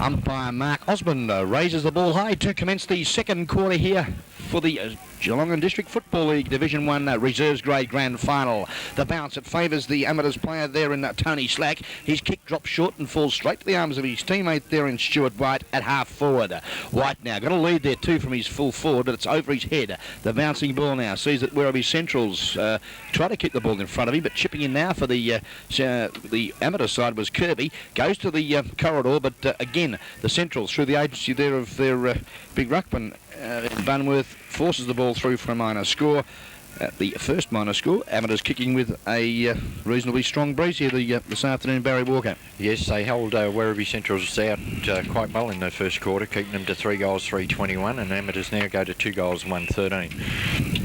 Umpire Mark Osmond raises the ball high to commence the second quarter here for the Geelong and District Football League Division 1 Reserves Grade Grand Final. The bounce, it favours the Amateurs player there in Tony Slack. His kick drops short and falls straight to the arms of his teammate there in Stuart White at half forward. White now got a lead there too from his full forward, but it's over his head. The bouncing ball now sees that Werribee Centrals try to keep the ball in front of him, but chipping in now for the amateur side was Kirby. Goes to the corridor, but again, the Centrals through the agency there of their big ruckman, Bunworth, forces the ball through for a minor score. The first minor score, Amateurs kicking with a reasonably strong breeze here this afternoon, Barry Walker. Yes, they held Werribee Centrals out quite well in the first quarter, keeping them to 3 goals, 3-21, and Amateurs now go to 2 goals, 1-13.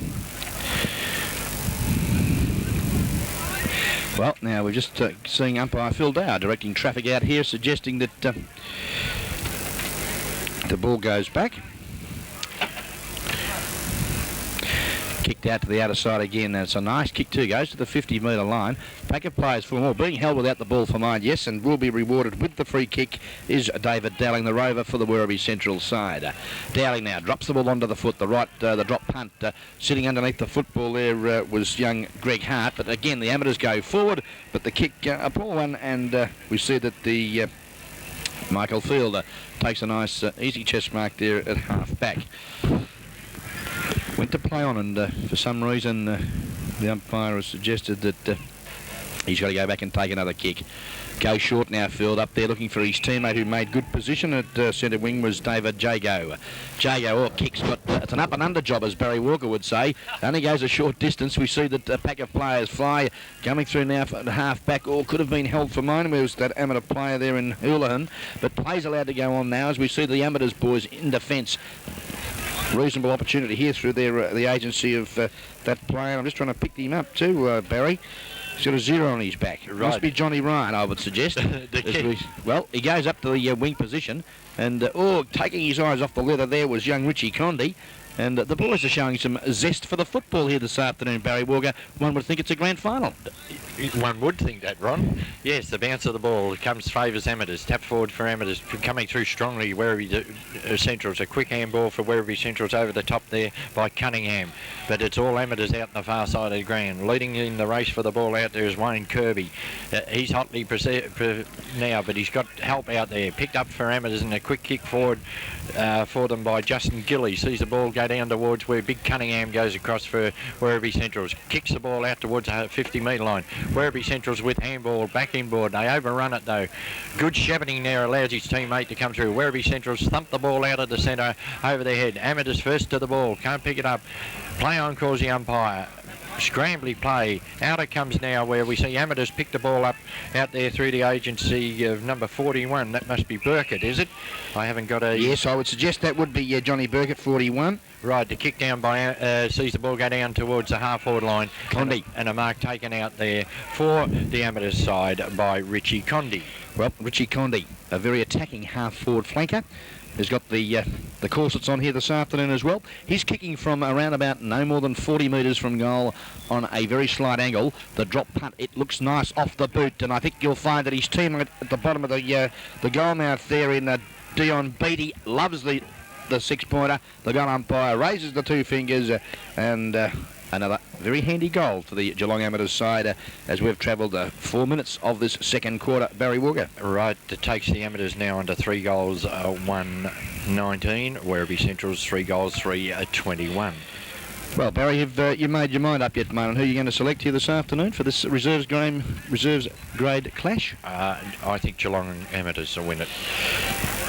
Well, now we're just seeing umpire Phil Dow directing traffic out here, suggesting that the ball goes back. Kicked out to the outer side again. It's a nice kick too. Goes to the 50-metre line. Pack of players for more. Being held without the ball for mine, yes, and will be rewarded with the free kick is David Dowling, the rover for the Werribee Central side. Dowling now drops the ball onto the foot. The right, the drop punt. Sitting underneath the football there was young Greg Hart. But again, the Amateurs go forward. But the kick, a poor one, and we see that the Michael Fielder takes a nice easy chest mark there at half back. Went to play on, and for some reason the umpire has suggested that he's got to go back and take another kick. Go short now, Field up there looking for his teammate who made good position at centre wing was David Jago. Jago, kicks, but it's an up and under job, as Barry Walker would say. Only goes a short distance. We see that a pack of players fly coming through now for half back. Or could have been held for mine. There was that amateur player there in Houlihan, but play's allowed to go on now as we see the Amateurs boys in defence. Reasonable opportunity here through their the agency of that player. I'm just trying to pick him up too, Barry. He's got a 0 on his back. Right. Must be Johnny Ryan, I would suggest. Well, he goes up to the wing position, and taking his eyes off the leather there was young Richie Condy. And the boys are showing some zest for the football here this afternoon, Barry Walker. One would think it's a grand final. One would think that, Ron. Yes, the bounce of the ball favours Amateurs. Tap forward for Amateurs. Coming through strongly, Werribee Centrals. A quick handball for Werribee Centrals over the top there by Cunningham. But it's all Amateurs out on the far side of the ground. Leading in the race for the ball out there is Wayne Kirby. He's hotly now, but he's got help out there. Picked up for Amateurs and a quick kick forward for them by Justin Gilly. Sees the ball go down towards where Big Cunningham goes across for Werribee Centrals. Kicks the ball out towards the 50-metre line. Werribee Centrals with handball back inboard. They overrun it though. Good shepherding there allows his teammate to come through. Werribee Centrals thump the ball out of the centre over their head. Amateurs first to the ball. Can't pick it up. Play on calls the umpire. Scrambly play. Out it comes now where we see Amateurs pick the ball up out there through the agency of number 41. That must be Burkett, is it? I haven't got a... Yes, I would suggest that would be Johnny Burkett, 41. Right, the kick down by... sees the ball go down towards the half-forward line. Condy. And a mark taken out there for the Amateurs side by Richie Condy. Well, Richie Condy, a very attacking half-forward flanker. He's got the corsets on here this afternoon as well. He's kicking from around about no more than 40 metres from goal on a very slight angle. The drop punt, it looks nice off the boot, and I think you'll find that his teammate at the bottom of the goal mouth there in Dion Beattie loves the 6-pointer. The goal umpire raises the 2 fingers and another very handy goal for the Geelong Amateurs side as we've travelled 4 minutes of this second quarter. Barry Walker. Right, it takes the Amateurs now under 3 goals, 1-19. Werribee Centrals 3 goals, 3-21. Well, Barry, have you made your mind up yet, mate, on who you're going to select here this afternoon for this reserves grade clash? I think Geelong and Amateurs will win it.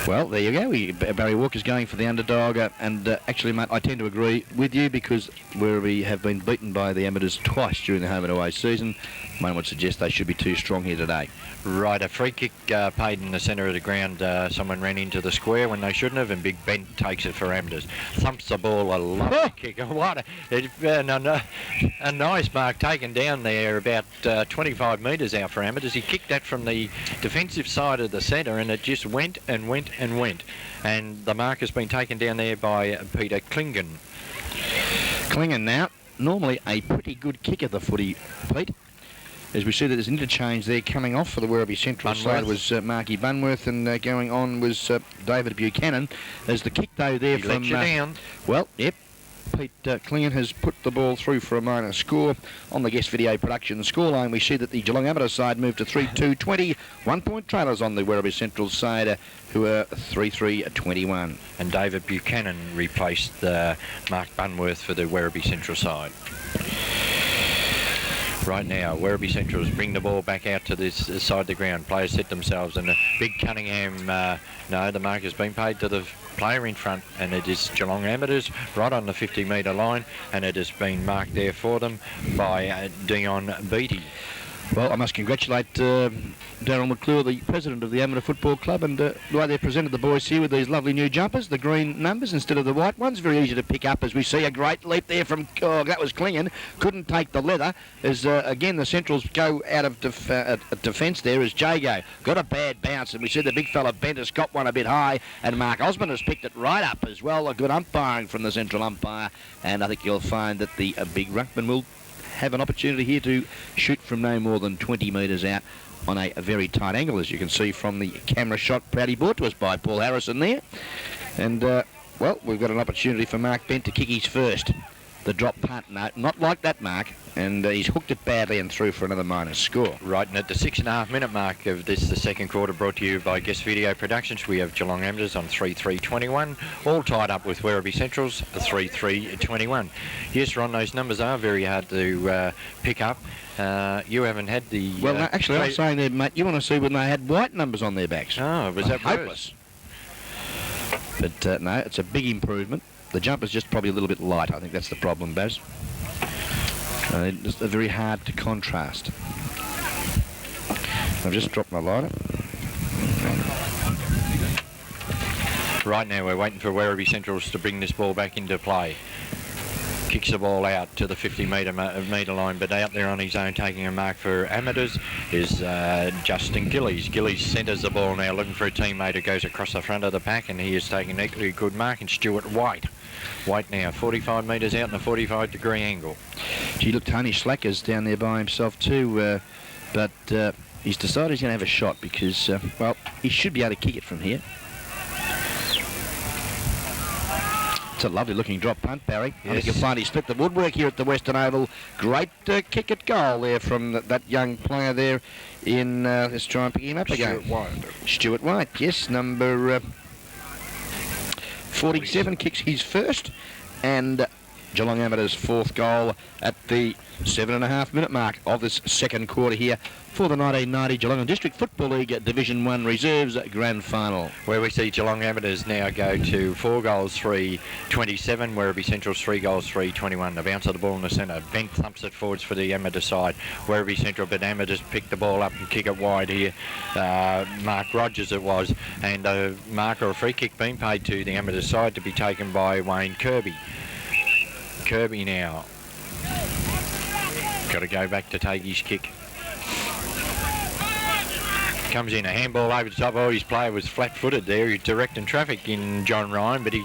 Well, there you go. Barry Walker's going for the underdog, and actually, mate, I tend to agree with you because Werribee have been beaten by the Amateurs twice during the home and away season. One would suggest they should be too strong here today. Right, a free kick paid in the centre of the ground. Someone ran into the square when they shouldn't have, and Big Ben takes it for Amateurs. Thumps the ball, a lovely kick. What a nice mark taken down there, about 25 metres out for Amateurs. He kicked that from the defensive side of the centre, and it just went and went and went. And the mark has been taken down there by Peter Klingon. Klingon now, normally a pretty good kicker, the footy, Pete. as we see that there's an interchange there coming off for the Werribee Central side was Marky Bunworth, and going on was David Buchanan. There's the kick though there He from... let you down. Well, yep. Pete Klingon has put the ball through for a minor score. On the guest video production scoreline, we see that the Geelong Amateur side moved to 3-2-20. 1 point trailers on the Werribee Central side, who are 3-3-21. And David Buchanan replaced Mark Bunworth for the Werribee Central side. Right now, Werribee Centrals bring the ball back out to this side of the ground. Players set themselves, and the big Cunningham, no, the mark has been paid to the player in front, and it is Geelong Amateurs right on the 50-metre line, and it has been marked there for them by Dion Beattie. Well, I must congratulate Darryl McClure, the president of the Amateur Football Club, and the way they've presented the boys here with these lovely new jumpers, the green numbers instead of the white ones. Very easy to pick up, as we see a great leap there from, that was Klingon, couldn't take the leather, as again the Centrals go out of defence there as Jago got a bad bounce, and we see the big fella Bentis got one a bit high, and Mark Osmond has picked it right up as well. A good umpiring from the central umpire, and I think you'll find that the big ruckman will have an opportunity here to shoot from no more than 20 metres out on a very tight angle, as you can see from the camera shot proudly brought to us by Paul Harrison there. And, well, we've got an opportunity for Mark Bent to kick his first. The drop punt, no, not like that, Mark. And he's hooked it badly and through for another minus score. Right, and at the 6.5 minute mark of this, the second quarter, brought to you by Guest Video Productions, we have Geelong Amateurs on 3-3-21, all tied up with Werribee Centrals, 3-3-21. Yes, Ron, those numbers are very hard to pick up. You haven't had the... Well, no, actually, I'm saying there, mate, you want to see when they had white numbers on their backs. Oh, was that hopeless? But, no, it's a big improvement. The jumper's just probably a little bit light. I think that's the problem, Baz. Just very hard to contrast. I've just dropped my lighter. Right now we're waiting for Werribee Centrals to bring this ball back into play. Kicks the ball out to the 50-metre line, but out there on his own taking a mark for Amateurs is Justin Gillies. Gillies centres the ball now, looking for a teammate who goes across the front of the pack, and he is taking an equally good mark, and Stuart White. White now 45 metres out in a 45-degree angle. Gee, look, Tony Slacker's down there by himself too, but he's decided he's going to have a shot because, well, he should be able to kick it from here. It's a lovely looking drop punt, Barry. Yes. I think you'll find he split the woodwork here at the Western Oval. Great kick at goal there from that young player there in, let's try and pick him up again. Stuart White, yes, number 47 kicks his first, and Geelong Amateurs' fourth goal at the 7.5 minute mark of this second quarter here for the 1990 Geelong District Football League Division 1 Reserves Grand Final. Where we see Geelong Amateurs now go to 4 goals 3-27, Werribee Central's 3 goals 3-21. The bounce of the ball in the centre. Bent thumps it forwards for the Amateur side. Werribee Central, but Amateurs pick the ball up and kick it wide here. Mark Rogers it was, and a mark or a free kick being paid to the Amateur side to be taken by Wayne Kirby. Kirby now got to go back to take his kick. Comes in, a handball over the top. Oh, his player was flat-footed there. He's directing traffic in John Ryan, but he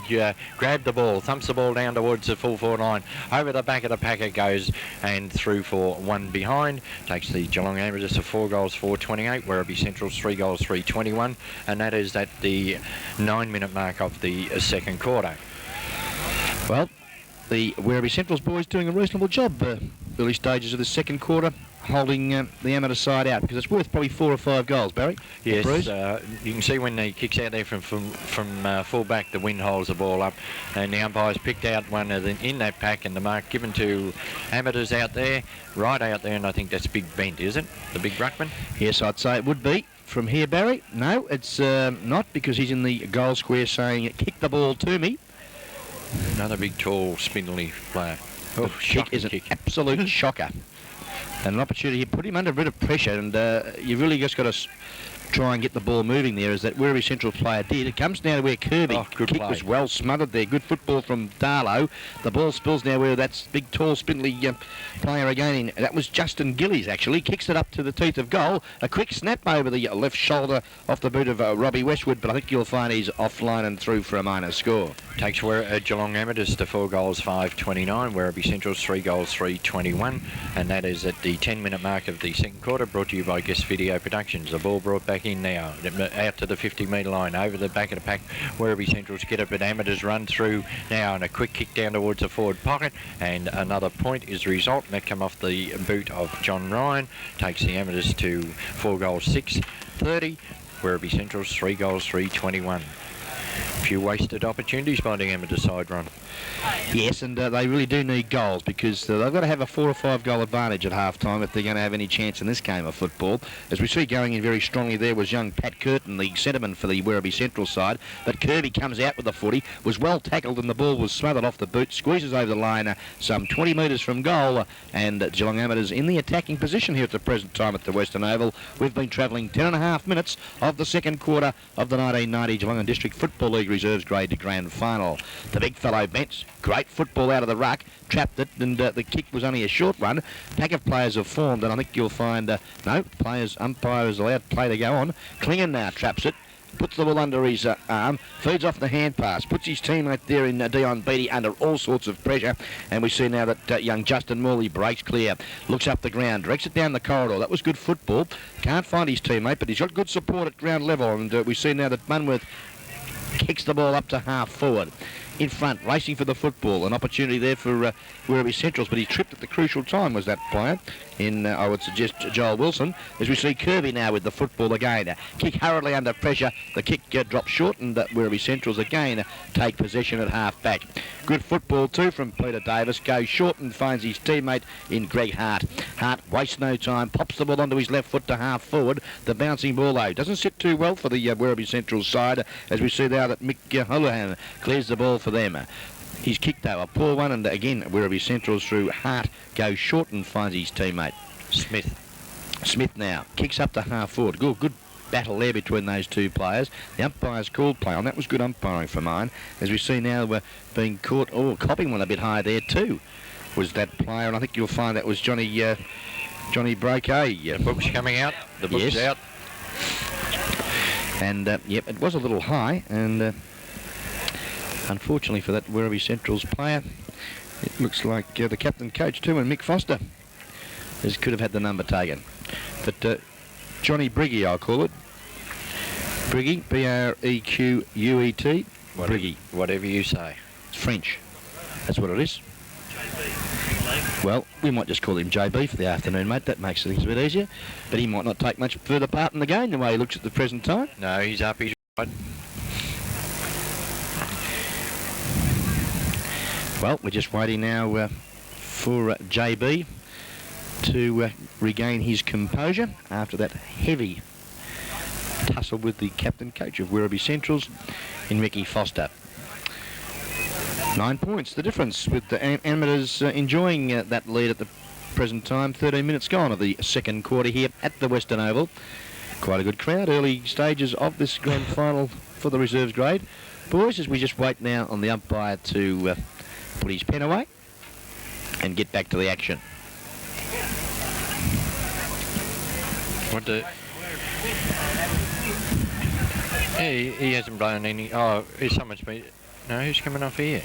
grabbed the ball, thumps the ball down towards the full forward line. Over the back of the pack it goes, and through for one behind. Takes the Geelong Amateurs to 4 goals 4-28, Werribee Central's 3 goals 3-21, and that is at the 9-minute mark of the second quarter. Well, the Werribee Central's boys doing a reasonable job early stages of the second quarter, holding the amateur side out, because it's worth probably 4 or 5 goals, Barry. Yes, you can see when he kicks out there from full back, the wind holds the ball up, and the umpires picked out one in that pack, and the mark given to Amateurs out there, right out there, and I think that's Big Bent, is it? The big ruckman? Yes, I'd say it would be. From here, Barry? No, it's not, because he's in the goal square saying, kick the ball to me. Another big, tall, spindly player. Oh, kick is an absolute shocker. And an opportunity here, put him under a bit of pressure, and you really just got to try and get the ball moving there, as that Werribee Central player did. It comes now to where Kirby. Good Kick play. was well smothered there. Good football from Darlow. The ball spills now where that's big, tall, spindly player again. That was Justin Gillies, actually. Kicks it up to the teeth of goal. A quick snap over the left shoulder off the boot of Robbie Westwood, but I think you'll find he's offline and through for a minor score. Takes Geelong Amateurs to 4 goals 5.29, Werribee Central's 3 goals 3.21, and that is at the 10-minute mark of the second quarter, brought to you by Guest Video Productions. The ball brought back in now, out to the 50-metre line, over the back of the pack. Werribee Central's get it, but Amateurs run through now, and a quick kick down towards the forward pocket, and another point is the result, and that come off the boot of John Ryan. Takes the Amateurs to 4 goals 6.30, Werribee Central's 3 goals 3.21. A few wasted opportunities by the amateur side, Ron. Yes, and they really do need goals, because they've got to have a 4 or 5 goal advantage at half-time if they're going to have any chance in this game of football. As we see going in very strongly there was young Pat Curtin, the centreman for the Werribee Central side. But Kirby comes out with the footy, was well tackled, and the ball was smothered off the boot, squeezes over the line some 20 metres from goal, and Geelong Amateurs in the attacking position here at the present time at the Western Oval. We've been travelling 10.5 minutes of the second quarter of the 1990 Geelong District Football League Reserves Grade to Grand Final. The big fellow Bents, great football out of the ruck, trapped it, and the kick was only a short run. Pack of players have formed, and I think you'll find umpires allowed play to go on. Klingon now traps it, puts the ball under his arm, feeds off the hand pass, puts his teammate there in Dion Beattie under all sorts of pressure, and we see now that young Justin Morley breaks clear, looks up the ground, directs it down the corridor. That was good football. Can't find his teammate, but he's got good support at ground level, and we see now that Bunworth kicks the ball up to half forward. In front, racing for the football. An opportunity there for Werribee Centrals, but he tripped at the crucial time, was that player, in, I would suggest, Joel Wilson. As we see Kirby now with the football again. Kick hurriedly under pressure. The kick drops short, and Werribee Centrals again take possession at half-back. Good football, too, from Peter Davis. Goes short and finds his teammate in Greg Hart. Hart wastes no time, pops the ball onto his left foot to half-forward. The bouncing ball, though, doesn't sit too well for the Werribee Central side, as we see now that Mick Holohan clears the ball for them. He's kicked though, a poor one, and again Werribee Central's through. Hart goes short and finds his teammate. Smith now kicks up to half forward. Good battle there between those two players. The umpire's called play on. That was good umpiring for mine. As we see now, we're being caught, copping one a bit high there too, was that player, and I think you'll find that was Johnny Brokey. The book's coming out. The book's yes. out. And yep, it was a little high, and unfortunately for that Werribee Central's player, it looks like the captain coach too, and Mick Foster could have had the number taken. But Johnny Briggy, I'll call it. Briggy, B-R-E-Q-U-E-T. Briggy. Whatever you say. It's French. That's what it is. Well, we might just call him JB for the afternoon, mate. That makes things a bit easier. But he might not take much further part in the game the way he looks at the present time. No, he's up, he's right. Well, we're just waiting now for JB to regain his composure after that heavy tussle with the captain coach of Werribee Centrals in Mickey Foster. 9 points, the difference, with the amateurs enjoying that lead at the present time. 13 minutes gone of the second quarter here at the Western Oval. Quite a good crowd, early stages of this grand final for the reserves grade. Boys, as we just wait now on the umpire to put his pen away and get back to the action. He hasn't blown any. Oh, someone's been. No, who's coming off here?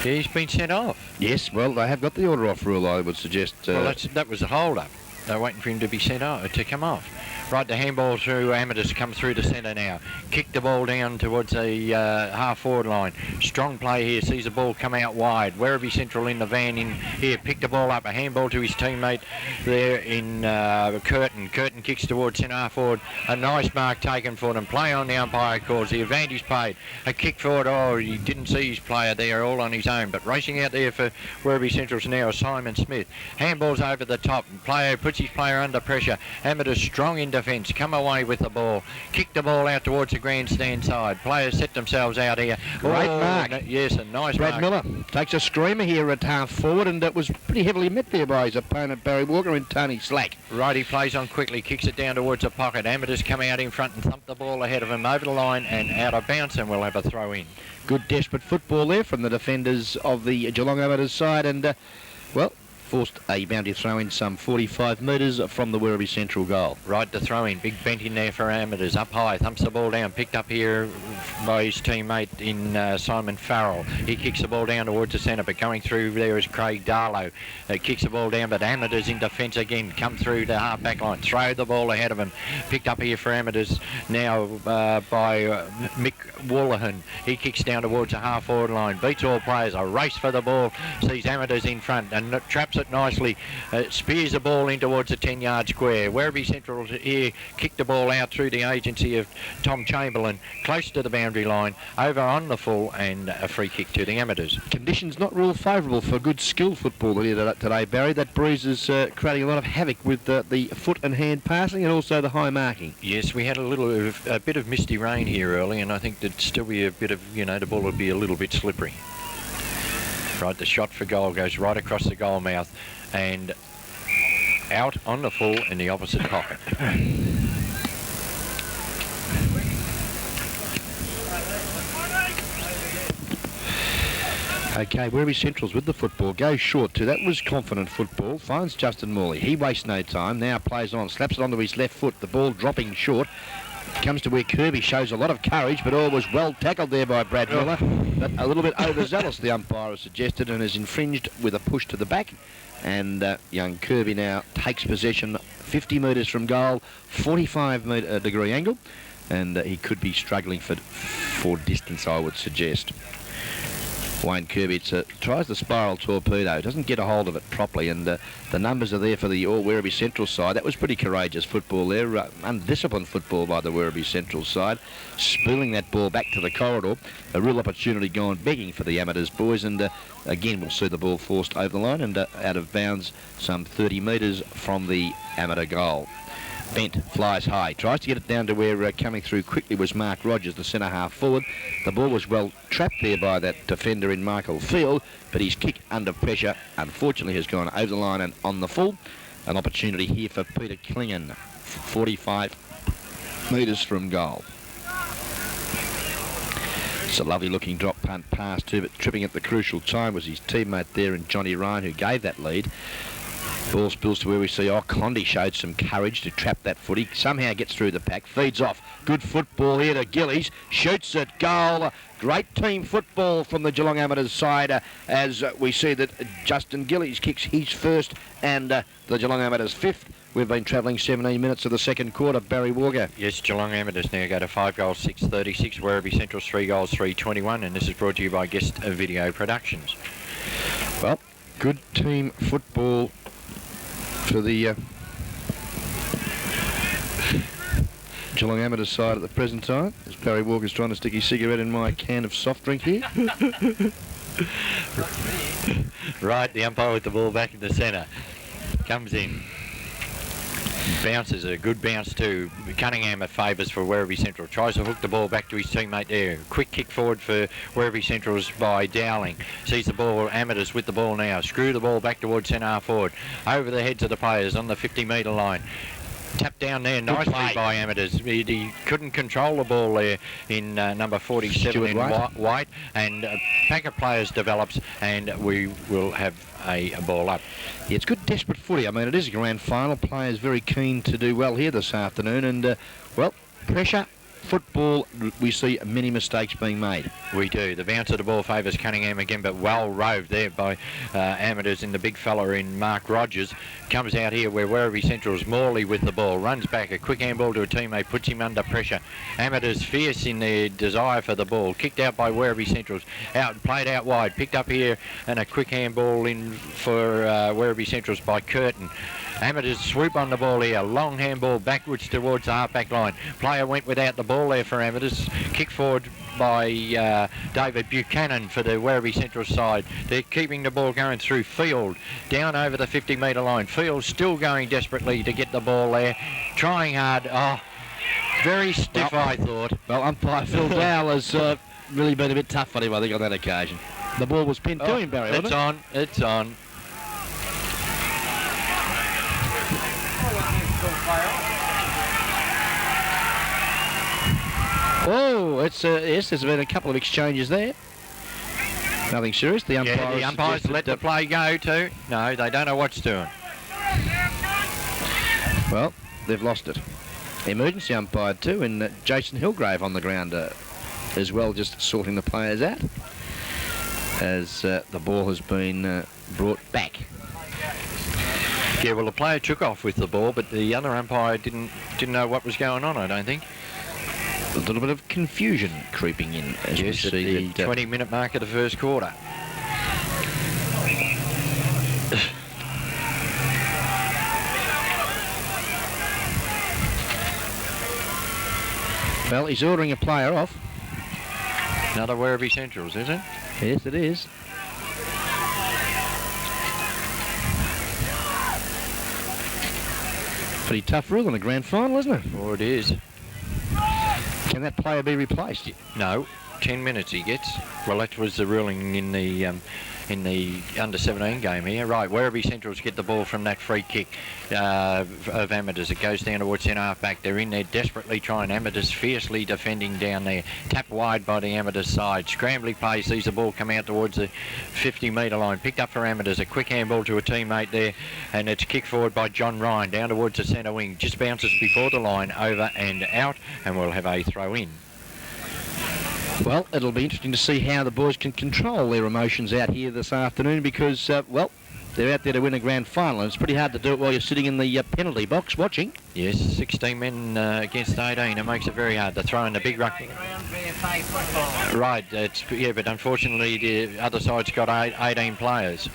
Yeah, he's been sent off. Yes, well, they have got the order off rule, I would suggest. Well, that was a hold-up. They're waiting for him to be sent off, to come off. Right, the handball through, Amateurs come through the centre now. Kick the ball down towards the half-forward line. Strong play here, sees the ball come out wide. Werribee Central in the van in here, pick the ball up, a handball to his teammate there in Curtin. Curtin kicks towards centre half-forward. A nice mark taken for them. Play on, the umpire calls. The advantage paid. A kick forward, he didn't see his player there, all on his own. But racing out there for Werribee Central's now Simon Smith. Handball's over the top. Player puts his player under pressure. Amateurs strong in defence, come away with the ball, kick the ball out towards the grandstand side. Players set themselves out here. Great mark. Yes, a nice Brad mark. Miller takes a screamer here at half forward, and it was pretty heavily met there by his opponent Barry Walker and Tony Slack. Right, he plays on quickly, kicks it down towards the pocket. Amateurs come out in front and thump the ball ahead of him over the line and out of bounds, and we'll have a throw in. Good desperate football there from the defenders of the Geelong Amateurs side, and well, forced a boundary throw in some 45 metres from the Werribee Central goal. Right to throw in, big bent in there for Amateurs, up high, thumps the ball down, picked up here by his teammate in Simon Farrell. He kicks the ball down towards the centre, but going through there is Craig Darlow. Kicks the ball down, but Amateurs in defence again, come through the half back line, throw the ball ahead of him. Picked up here for Amateurs now by Mick Woolahan. He kicks down towards the half forward line, beats all players, a race for the ball, sees Amateurs in front and traps it nicely, spears the ball in towards the 10-yard square. Werribee Central here kicked the ball out through the agency of Tom Chamberlain, close to the boundary line, over on the full, and a free kick to the Amateurs. Conditions not real favourable for good skilled football here today, Barry. That breeze is creating a lot of havoc with the foot and hand passing and also the high marking. Yes, we had a bit of misty rain here early, and I think there'd still be a bit of, the ball would be a little bit slippery. Right, the shot for goal goes right across the goal mouth and out on the full in the opposite pocket. Okay, Werribee Central's with the football, goes short too. That was confident football, finds Justin Morley. He wastes no time, now plays on, slaps it onto his left foot, the ball dropping short. Comes to where Kirby shows a lot of courage, but all was well tackled there by Brad Miller. But a little bit overzealous, the umpire has suggested, and is infringed with a push to the back. And young Kirby now takes possession 50 metres from goal, 45-degree angle, and he could be struggling for distance, I would suggest. Wayne Kirby tries the spiral torpedo, doesn't get a hold of it properly, and the numbers are there for the Werribee Central side. That was pretty courageous football there, undisciplined football by the Werribee Central side, spooling that ball back to the corridor. A real opportunity gone begging for the Amateurs boys, and again we'll see the ball forced over the line and out of bounds some 30 metres from the amateur goal. Bent, flies high, tries to get it down to where coming through quickly was Mark Rogers, the centre half forward. The ball was well trapped there by that defender in Michael Field, but his kick under pressure unfortunately has gone over the line and on the full. An opportunity here for Peter Klingon, 45 metres from goal. It's a lovely looking drop punt pass too, but tripping at the crucial time was his teammate there in Johnny Ryan, who gave that lead. Ball spills to where we see Condi showed some courage to trap that footy. Somehow gets through the pack, feeds off. Good football here to Gillies. Shoots at goal. Great team football from the Geelong Amateurs side as we see that Justin Gillies kicks his first and the Geelong Amateurs fifth. We've been travelling 17 minutes of the second quarter. Barry Walker. Yes, Geelong Amateurs now go to 5 goals, 6.36. Werribee Central's 3 goals, 3.21. And this is brought to you by Guest Video Productions. Well, good team football for the Geelong Amateurs side at the present time, as Barry Walker's trying to stick his cigarette in my can of soft drink here. Right, the umpire with the ball back in the centre. Comes in. Bounces, a good bounce too. Cunningham at favours for Werribee Central. Tries to hook the ball back to his teammate there. Quick kick forward for Werribee Central's by Dowling. Sees the ball, Amateurs with the ball now. Screw the ball back towards centre half forward. Over the heads of the players on the 50-metre line. Tapped down there nicely by Amateurs. He couldn't control the ball there in number 47 in White. And a pack of players develops, and we will have a ball up. Yeah, it's good desperate footy. I mean, it is a grand final. Players very keen to do well here this afternoon, and well, pressure, football, we see many mistakes being made. We do. The bounce of the ball favours Cunningham again, but well roved there by Amateurs in the big fella in Mark Rogers. Comes out here where Werribee Central's Morley with the ball. Runs back, a quick handball to a teammate, puts him under pressure. Amateurs fierce in their desire for the ball. Kicked out by Werribee Central's. Played out wide. Picked up here and a quick handball in for Werribee Central's by Curtin. Amateurs swoop on the ball here. Long handball backwards towards the half-back line. Player went without the ball there for Amateurs. Kick forward by David Buchanan for the Werribee Central side. They're keeping the ball going through Field, down over the 50-metre line. Field still going desperately to get the ball there, trying hard. Oh, very stiff, I thought. Well, umpire Phil Dowell has really been a bit tough on him, I think, on that occasion. The ball was pinned to him, Barry, wasn't it? It's on. Oh, it's yes, there's been a couple of exchanges there. Nothing serious. The umpires, Yeah, the umpires let the play go too. No, they don't know what's doing. Well, they've lost it. Emergency umpire too, and Jason Hillgrave on the ground as well, just sorting the players out as the ball has been brought back. Yeah, well, the player took off with the ball, but the other umpire didn't know what was going on, I don't think. A little bit of confusion creeping in as we Yes, at see the 20-minute mark of the first quarter. Well, he's ordering a player off. Another Werribee Centrals, is it? Yes, it is. Pretty tough rule in the grand final, isn't it? Oh, it is. Can that player be replaced? No, 10 minutes he gets. Well, that was the ruling in the under-17 game here. Right, Werribee Centrals get the ball from that free kick of Amateurs. It goes down towards centre half-back. They're in there desperately trying. Amateurs fiercely defending down there. Tapped wide by the Amateurs side. Scrambling play, sees the ball come out towards the 50-metre line. Picked up for Amateurs. A quick handball to a teammate there, and it's kicked forward by John Ryan down towards the centre wing. Just bounces before the line, over and out, and we'll have a throw-in. Well, it'll be interesting to see how the boys can control their emotions out here this afternoon because, well, they're out there to win a grand final, and it's pretty hard to do it while you're sitting in the penalty box watching. Yes, 16 men against 18. It makes it very hard to throw in the big ruck. Right, yeah, but unfortunately the other side's got 18 players.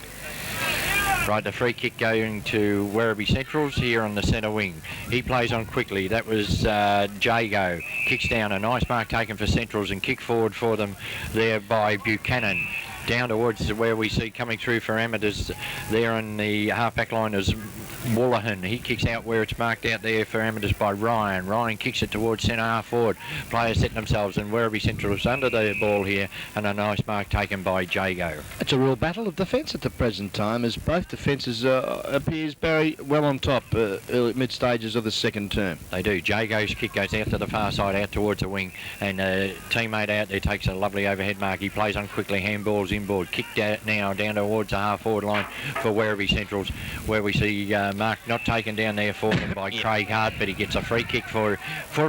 Right, the free kick going to Werribee Centrals here on the centre wing. He plays on quickly. That was Jago. Kicks down. A nice mark taken for Centrals and kick forward for them there by Buchanan. Down towards where we see coming through for Amateurs there on the half-back line is Wallahan. He kicks out where it's marked out there for Amateurs by Ryan. Ryan kicks it towards centre half forward. Players setting themselves, and Werribee Centrals under the ball here, and a nice mark taken by Jago. It's a real battle of defence at the present time as both defences appears very well on top mid stages of the second term. They do. Jago's kick goes out to the far side, out towards the wing, and a teammate out there takes a lovely overhead mark. He plays on quickly, handballs inboard, kicked out now down towards the half forward line for Werribee Centrals, where we see mark not taken down there for them by Craig Hart, but he gets a free kick for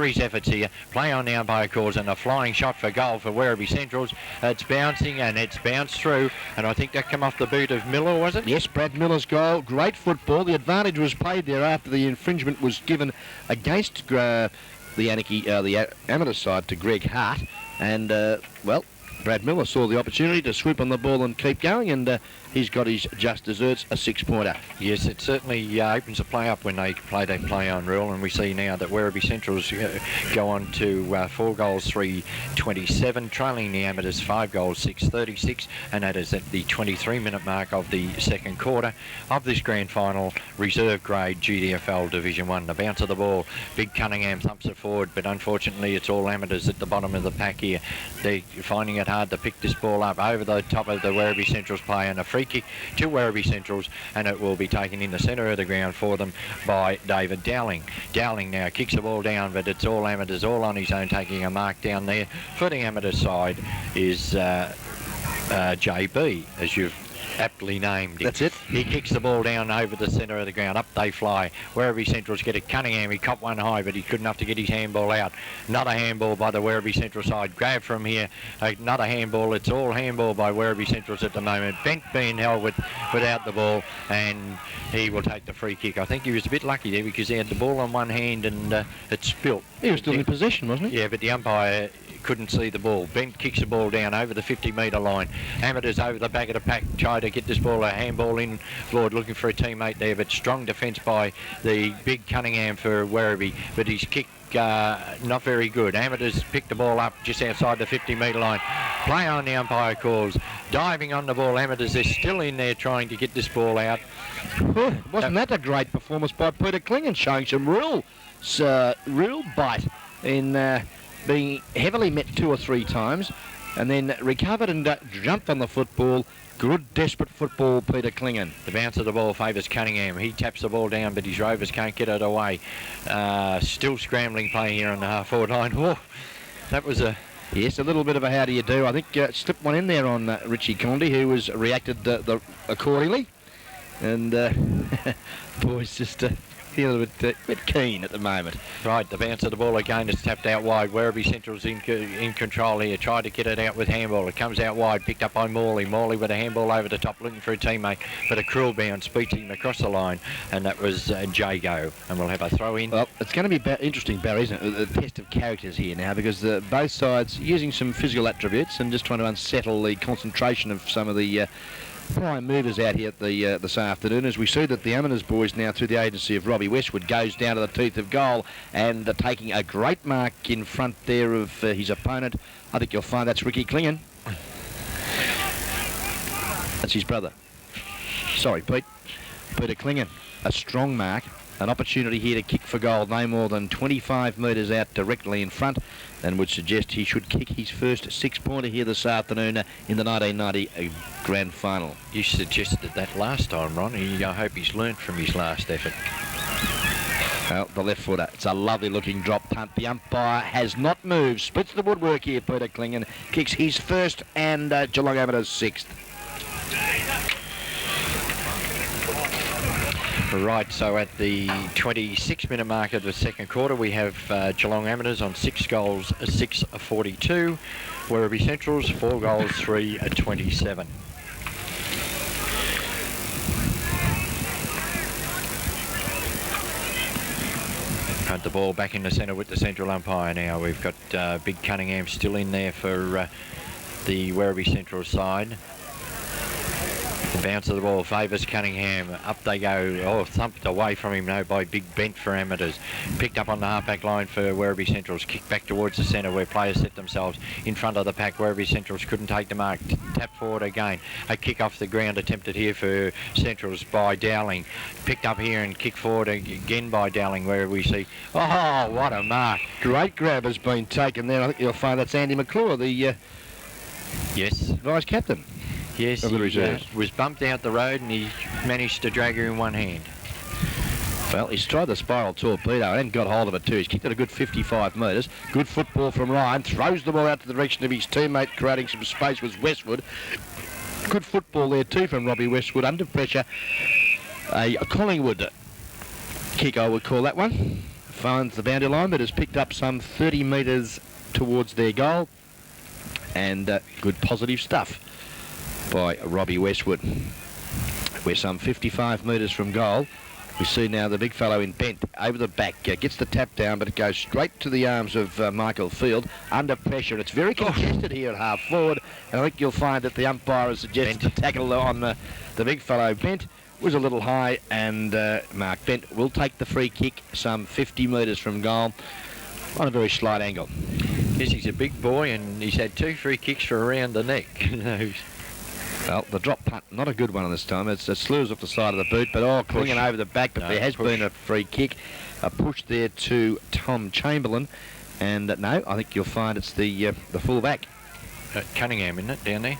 his efforts here. Play on now by a cause, and a flying shot for goal for Werribee Centrals. It's bouncing, and it's bounced through, and I think that came off the boot of Miller, was it? Yes, Brad Miller's goal. Great football. The advantage was played there after the infringement was given against the amateur side to Greg Hart, and well, Brad Miller saw the opportunity to swoop on the ball and keep going, and he's got his just desserts, a 6-pointer. Yes, it certainly opens the play up when they play that play on rule, and we see now that Werribee Centrals go on to 4 goals, 3-27, trailing the Amateurs 5 goals, 6-36, and that is at the 23-minute mark of the second quarter of this grand final, reserve grade GDFL Division 1. The bounce of the ball, Big Cunningham thumps it forward, but unfortunately it's all Amateurs at the bottom of the pack here. They're finding it hard to pick this ball up over the top of the Werribee Centrals player, and a free kick to Werribee Centrals, and it will be taken in the centre of the ground for them by David Dowling. Dowling now kicks the ball down, but it's all Amateurs, all on his own, taking a mark down there. For the Amateurs side is JB, as you've aptly named him. That's it. He kicks the ball down over the centre of the ground. Up they fly. Werribee Centrals get it. Cunningham, he copped one high, but he's good enough to get his handball out. Another handball by the Werribee Central side. Grab from here. Another handball. It's all handball by Werribee Centrals at the moment. Bent being held without the ball, and he will take the free kick. I think he was a bit lucky there because he had the ball on one hand and it spilt. He was still in possession, wasn't he? Yeah, but the umpire couldn't see the ball. Bent kicks the ball down over the 50-metre line. Amateurs over the back of the pack try to get this ball, a handball in forward, looking for a teammate there, but strong defence by the big Cunningham for Werribee, but his kick not very good. Amateurs pick the ball up just outside the 50-metre line. Play on, the umpire calls. Diving on the ball, Amateurs are still in there trying to get this ball out. Wasn't that a great performance by Peter Klingon, showing some real bite in being heavily met 2 or 3 times, and then recovered and jumped on the football. Good, desperate football, Peter Klingon. The bounce of the ball favours Cunningham. He taps the ball down, but his Rovers can't get it away. Still scrambling play here on the half-forward line. Oh, that was a... Yes, a little bit of a how do you do. I think slipped one in there on Richie Condi, who was reacted accordingly. And boys just feel a bit keen at the moment. Right, the bounce of the ball again is tapped out wide. Werribee Central's in control here. Tried to get it out with handball. It comes out wide, picked up by Morley. Morley with a handball over the top, looking for a teammate, but a cruel bounce beats him across the line, and that was Jago. And we'll have a throw in. Well, it's going to be interesting, Barry, isn't it? The test of characters here now, because both sides using some physical attributes and just trying to unsettle the concentration of some of the prime movers out here at this afternoon, as we see that the Amateurs boys now, through the agency of Robbie Westwood, goes down to the teeth of goal and taking a great mark in front there of his opponent. I think you'll find that's Ricky Klingon. That's his brother. Sorry, Pete. Peter Klingon. A strong mark. An opportunity here to kick for goal, no more than 25 metres out directly in front, and would suggest he should kick his first 6-pointer here this afternoon in the 1990 Grand Final. You suggested that last time, Ron. I hope he's learnt from his last effort. Well, the left footer. It's a lovely looking drop punt. The umpire has not moved. Splits the woodwork here, Peter Klingon. Kicks his first and Geelong Amateurs 6th. Right, so at the 26-minute mark of the second quarter, we have Geelong Amateurs on 6 goals, 6-42. Werribee Centrals, 4 goals, 3-27. Punt the ball back in the centre with the central umpire now. We've got Big Cunningham still in there for the Werribee Central side. The bounce of the ball favours Cunningham. Up they go. Oh, thumped away from him now by Big Bent for Amateurs. Picked up on the half-back line for Werribee Centrals. Kicked back towards the centre where players set themselves in front of the pack. Werribee Centrals couldn't take the mark. Tap forward again. A kick off the ground attempted here for Centrals by Dowling. Picked up here and kicked forward again by Dowling, where we see... Oh, what a mark. Great grab has been taken there. I think you'll find that's Andy McClure, the yes, vice captain. Yes, he was bumped out the road and he managed to drag her in one hand. Well, he's tried the spiral torpedo and got hold of it too. He's kicked it a good 55 metres. Good football from Ryan. Throws the ball out to the direction of his teammate, creating some space with Westwood. Good football there too from Robbie Westwood. Under pressure. A Collingwood kick, I would call that one. Finds the boundary line, but has picked up some 30 metres towards their goal. And good positive stuff by Robbie Westwood. We're some 55 metres from goal. We see now the big fellow in Bent over the back, gets the tap down, but it goes straight to the arms of Michael Field under pressure. It's very congested here at half forward, and I think you'll find that the umpire has suggested the tackle on the big fellow Bent was a little high, and Mark Bent will take the free kick some 50 metres from goal on a very slight angle. Yes, he's a big boy, and he's had 2 free kicks for around the neck. Well, the drop punt, not a good one this time. It slews off the side of the boot, but clinging over the back. But there has been a free kick, a push there to Tom Chamberlain, and no, I think you'll find it's the full back. Cunningham, isn't it, down there?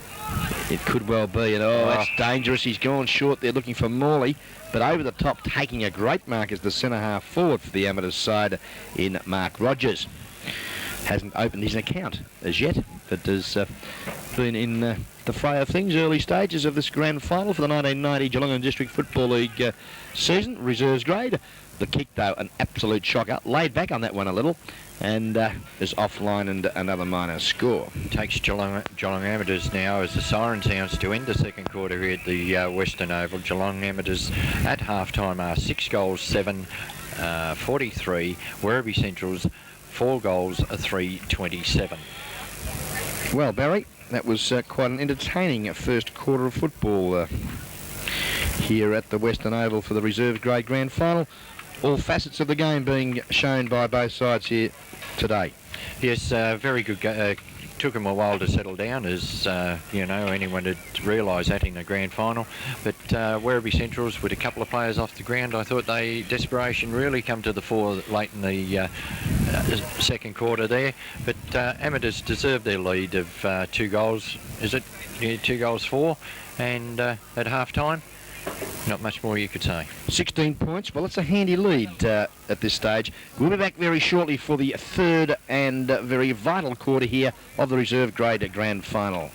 It could well be, and that's dangerous. He's gone short there looking for Morley, but over the top, taking a great mark as the centre half forward for the Amateurs side in Mark Rogers. Hasn't opened his account as yet, but has been in the fray of things, early stages of this grand final for the 1990 Geelong District Football League season, reserves grade. The kick, though, an absolute shocker. Laid back on that one a little, and is offline and another minor score. Takes Geelong Amateurs now as the siren sounds to end the second quarter here at the Western Oval. Geelong Amateurs at half-time are 6 goals, 7-43. Werribee Centrals 4 goals, 3-27. Well, Barry, that was quite an entertaining first quarter of football here at the Western Oval for the reserve grade grand final. All facets of the game being shown by both sides here today. Yes, very good. Took them a while to settle down, as you know, anyone would realise that in the grand final. But Werribee Centrals, with a couple of players off the ground, I thought desperation really come to the fore late in the second quarter there. But Amateurs deserved their lead of 2 goals. Is it 2 goals 4? And at half time, not much more you could say. 16 points. Well, that's a handy lead at this stage. We'll be back very shortly for the third and very vital quarter here of the reserve grade grand final.